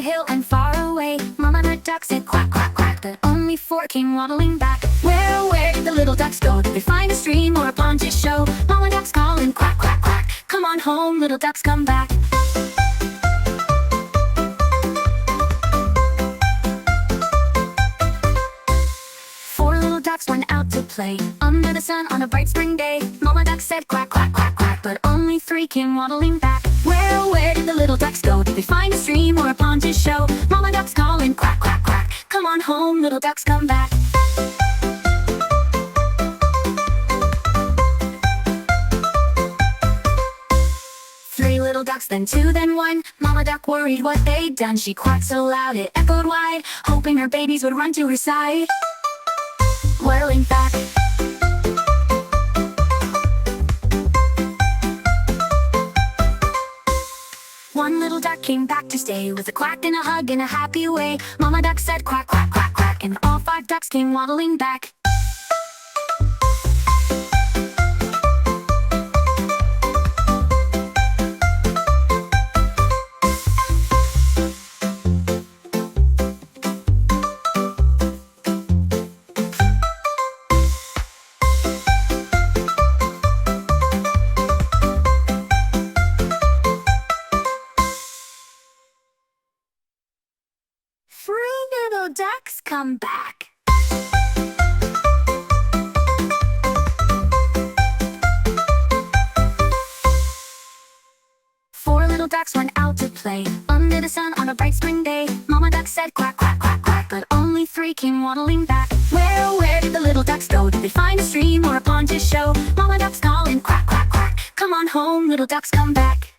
hill and far away. Mama duck said quack, quack, quack, but only four came waddling back. Where did the little ducks go? Did they find a stream or a pond to show? Mama duck's calling quack, quack, quack. Come on home, little ducks, come back. Four little ducks went out to play under the sun on a bright spring day. Mama duck said quack, quack, quack, quack, but only three came waddling back. Where did the little ducks go? Did they find a stream or a pond to show? Mama duck's calling quack, quack, quack. Come on home, little ducks, come back. Three little ducks, then two, then one. Mama duck worried what they'd done. She quacked so loud it echoed wide, hoping her babies would run to her side. Whirling back, one little duck came back to stay with a quack and a hug in a happy way. Mama duck said quack, quack, quack, quack, and all five ducks came waddling back. Three little ducks come back. Four little ducks went out to play under the sun on a bright spring day. Mama duck said quack, quack, quack, quack, but only three came waddling back. Where did the little ducks go? Did they find a stream or a pond to show? Mama duck's calling quack, quack, quack. Come on home, little ducks, come back.